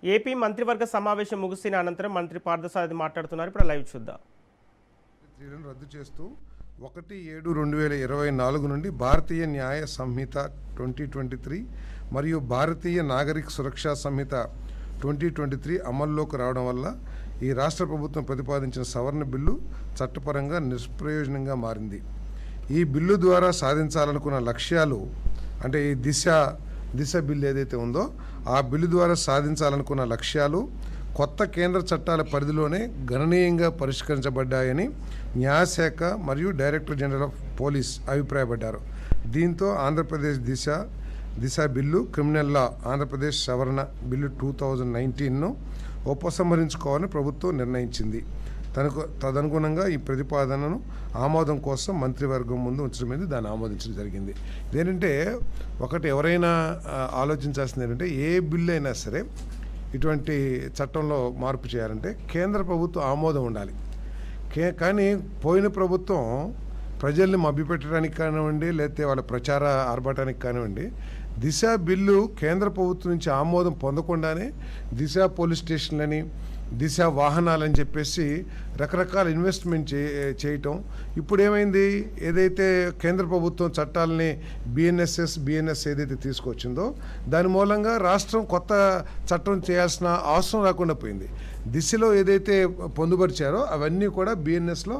AP మంత్రివర్గ సమావేశం ముగిసిన అనంతరం మంత్రి పార్థసారథి మాట్లాడుతున్నారు. ఇప్పుడు లైవ్ చూద్దాం. రద్దు చేస్తూ 1/7/2024 నుండి భారతీయ న్యాయ సంహిత 2023 మరియు భారతీయ నాగరిక సురక్షా సంహిత 2023 అమల్లోకి రావడం వల్ల ఈ రాష్ట్ర ప్రభుత్వం ప్రతిపాదించిన సవరణ బిల్లు చట్టపరంగా నిష్ప్రయోజనంగా మారింది. ఈ బిల్లు ద్వారా సాధించాలనుకున్న లక్ష్యాలు అంటే ఈ దిశ బిల్లు ఏదైతే ఉందో ఆ బిల్లు ద్వారా సాధించాలనుకున్న లక్ష్యాలు కొత్త కేంద్ర చట్టాల పరిధిలోనే గణనీయంగా పరిష్కరించబడ్డాయని న్యాయశాఖ మరియు డైరెక్టర్ జనరల్ ఆఫ్ పోలీస్ అభిప్రాయపడ్డారు. దీంతో ఆంధ్రప్రదేశ్ దిశ బిల్లు, క్రిమినల్ లా ఆంధ్రప్రదేశ్ సవరణ బిల్లు 2019ను ఉపసంహరించుకోవాలని ప్రభుత్వం నిర్ణయించింది. తదనుగుణంగా ఈ ప్రతిపాదనను ఆమోదం కోసం మంత్రివర్గం ముందు ఉంచడం దాన్ని ఆమోదించడం జరిగింది. ఇదేంటంటే ఒకటి ఎవరైనా ఆలోచించాల్సింది ఏంటంటే ఏ బిల్లు అయినా సరే ఇటువంటి చట్టంలో మార్పు చేయాలంటే కేంద్ర ప్రభుత్వం ఆమోదం ఉండాలి. కానీ పోయిన ప్రభుత్వం ప్రజల్ని మభ్యపెట్టడానికి కానివ్వండి, లేకపోతే వాళ్ళ ప్రచార ఆర్భాటానికి కానివ్వండి, దిశ బిల్లు కేంద్ర ప్రభుత్వం నుంచి ఆమోదం పొందకుండానే దిశ పోలీస్ స్టేషన్లని, దిశ వాహనాలని చెప్పేసి రకరకాల ఇన్వెస్ట్మెంట్ చేయటం. ఇప్పుడు ఏమైంది, ఏదైతే కేంద్ర ప్రభుత్వం చట్టాలని బిఎన్ఎస్ ఏదైతే తీసుకొచ్చిందో దాని మూలంగా రాష్ట్రం కొత్త చట్టం చేయాల్సిన అవసరం రాకుండా పోయింది. దిశలో ఏదైతే పొందుపరిచారో అవన్నీ కూడా బిఎన్ఎస్లో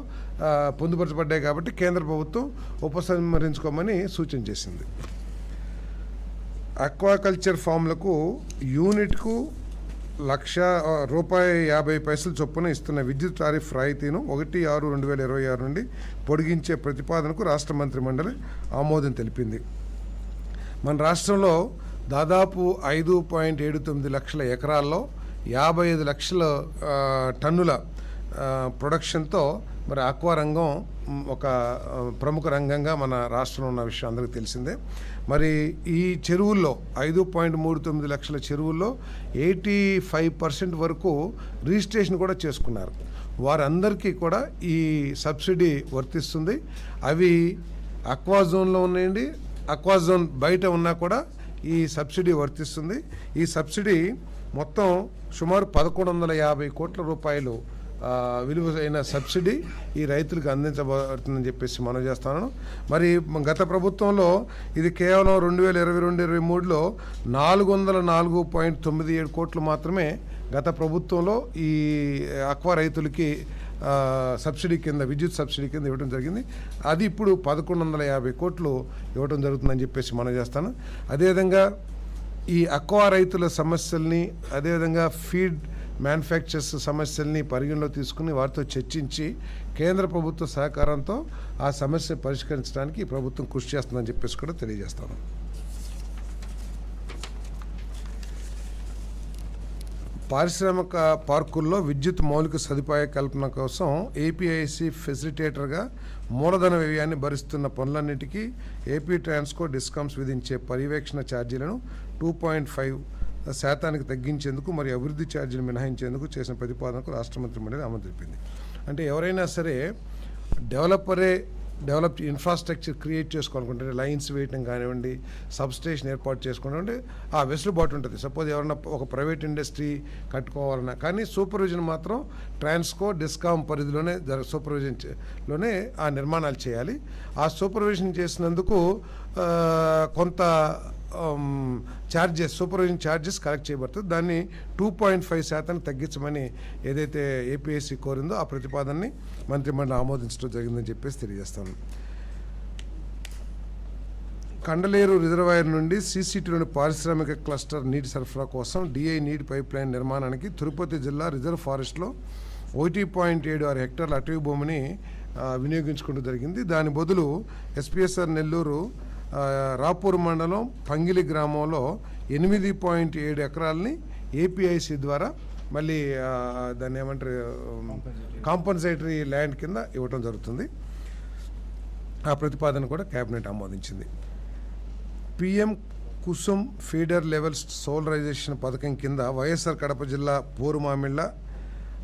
పొందుపరచబడ్డాయి. కాబట్టి కేంద్ర ప్రభుత్వం ఉపసంహరించుకోమని సూచన చేసింది. అక్వాకల్చర్ ఫామ్లకు యూనిట్కు ₹1,50 చొప్పున ఇస్తున్న విద్యుత్ టారిఫ్ రాయితీను 1/6/2026 నుండి పొడిగించే ప్రతిపాదనకు రాష్ట్ర మంత్రి మండలి ఆమోదం తెలిపింది. మన రాష్ట్రంలో దాదాపు 5.79 లక్షల ఎకరాల్లో 55 లక్షల టన్నుల ప్రొడక్షన్తో మరి ఆక్వా రంగం ఒక ప్రముఖ రంగంగా మన రాష్ట్రంలో ఉన్న విషయం అందరికీ తెలిసిందే. మరి ఈ చెరువుల్లో 5.39 లక్షల చెరువుల్లో 85% వరకు రిజిస్ట్రేషన్ కూడా చేసుకున్నారు. వారందరికీ కూడా ఈ సబ్సిడీ వర్తిస్తుంది. అవి అక్వా జోన్లో ఉన్నాయండి, అక్వా జోన్ బయట ఉన్నా కూడా ఈ సబ్సిడీ వర్తిస్తుంది. ఈ సబ్సిడీ మొత్తం సుమారు 1,150 కోట్ల రూపాయలు విలువైన సబ్సిడీ ఈ రైతులకు అందించబడుతుందని చెప్పేసి మనం చేస్తాను. మరి గత ప్రభుత్వంలో ఇది కేవలం 2022-23లో 404.97 కోట్లు మాత్రమే గత ప్రభుత్వంలో ఈ అక్వా రైతులకి సబ్సిడీ కింద, విద్యుత్ సబ్సిడీ కింద ఇవ్వడం జరిగింది. అది ఇప్పుడు 1,150 కోట్లు ఇవ్వడం జరుగుతుందని చెప్పేసి మనం చేస్తాను. అదేవిధంగా ఈ అక్వా రైతుల సమస్యల్ని, అదేవిధంగా ఫీడ్ మ్యానుఫ్యాక్చర్స్ సమస్యల్ని పరిగణలో తీసుకుని వారితో చర్చించి కేంద్ర ప్రభుత్వ సహకారంతో ఆ సమస్య పరిష్కరించడానికి ప్రభుత్వం కృషి చేస్తుందని చెప్పేసి కూడా తెలియజేస్తాను. పారిశ్రామిక పార్కుల్లో విద్యుత్ మౌలిక సదుపాయ కల్పన కోసం ఏపీఐసి ఫెసిలిటేటర్గా మూలధన వ్యయాన్ని భరిస్తున్న పనులన్నిటికీ ఏపీ ట్రాన్స్కో డిస్కామ్స్ విధించే పర్యవేక్షణ ఛార్జీలను 2.5% తగ్గించేందుకు మరియు అభివృద్ధి ఛార్జీలు మినహాయించేందుకు చేసిన ప్రతిపాదనకు రాష్ట్ర మంత్రి మండలి ఆమోదం తెలిపింది. అంటే ఎవరైనా సరే డెవలప్ ఇన్ఫ్రాస్ట్రక్చర్ క్రియేట్ చేసుకోవాలనుకుంటే లైన్స్ వేయటం కానివ్వండి, సబ్స్టేషన్ ఏర్పాటు చేసుకోవాలంటే ఆ వెసులుబాటు ఉంటుంది. సపోజ్ ఎవరైనా ఒక ప్రైవేట్ ఇండస్ట్రీ కట్టుకోవాలన్నా కానీ సూపర్విజన్ మాత్రం ట్రాన్స్కో డిస్కామ్ పరిధిలోనే సూపర్విజన్లోనే ఆ నిర్మాణాలు చేయాలి. ఆ సూపర్విజన్ చేసినందుకు కొంత సూపర్విజన్ ఛార్జెస్ కలెక్ట్ చేయబడుతుంది. దాన్ని 2.5% తగ్గించమని ఏదైతే ఏపీఎస్సీ కోరిందో ఆ ప్రతిపాదనని మంత్రిమండలి ఆమోదించడం జరిగిందని చెప్పేసి తెలియజేస్తాను. కండలేరు రిజర్వాయర్ నుండి CCTలోని పారిశ్రామిక క్లస్టర్ నీటి సరఫరా కోసం DI నీటి పైప్ లైన్ నిర్మాణానికి తిరుపతి జిల్లా రిజర్వ్ ఫారెస్ట్లో 1.76 హెక్టార్ల అటవీ భూమిని వినియోగించుకుంటూ జరిగింది. దాని బదులు SPSR నెల్లూరు రాపూర్ మండలం పంగిలి గ్రామంలో 8.7 ఎకరాలని ఏపీఐసి ద్వారా మళ్ళీ దాన్ని ఏమంటారు కాంపన్సేటరీ ల్యాండ్ కింద ఇవ్వటం జరుగుతుంది. ఆ ప్రతిపాదన కూడా కేబినెట్ ఆమోదించింది. PM Kusum feeder levels solarization పథకం కింద వైఎస్ఆర్ కడప జిల్లా పూరుమామిళ్ళ,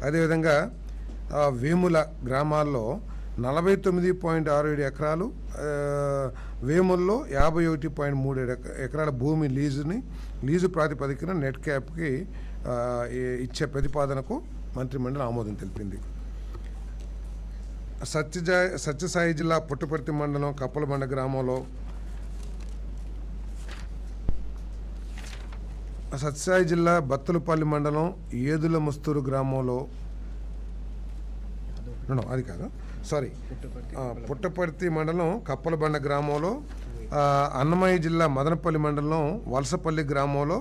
అదేవిధంగా వేముల గ్రామాల్లో 49.67 ఎకరాలు, వేముల్లో 51.37 ఎకరాల భూమి లీజుని లీజు ప్రాతిపదికన నెట్ క్యాప్కి ఇచ్చే ప్రతిపాదనకు మంత్రిమండలి ఆమోదం తెలిపింది. సత్యసాయి జిల్లా పుట్టపర్తి మండలం కప్పలబండ గ్రామంలో సత్యసాయి జిల్లా బత్తలపల్లి మండలం ఏదుల ముస్తూరు గ్రామంలో అది కాదు సారీ పుట్టపర్తి మండలం కప్పలబండ గ్రామంలో, అన్నమయ్య జిల్లా మదనపల్లి మండలం వలసపల్లి గ్రామంలో